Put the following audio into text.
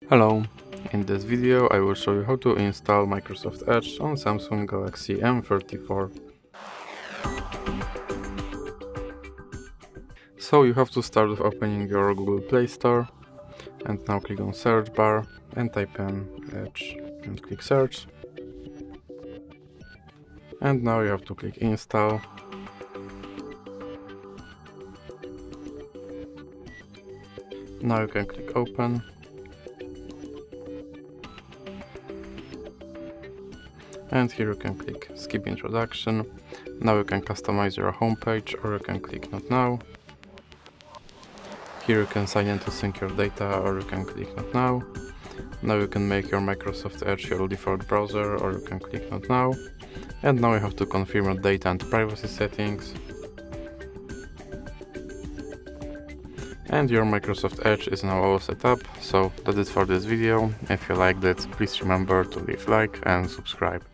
Hello, in this video I will show you how to install Microsoft Edge on Samsung Galaxy M34. So you have to start with opening your Google Play Store and now click on search bar and type in Edge and click search. And now you have to click install. Now you can click open. And here you can click skip introduction. Now you can customize your homepage, or you can click not now. Here you can sign in to sync your data, or you can click not now. Now you can make your Microsoft Edge your default browser, or you can click not now. And now you have to confirm your data and privacy settings. And your Microsoft Edge is now all set up. So that's it for this video. If you liked it, please remember to leave a like and subscribe.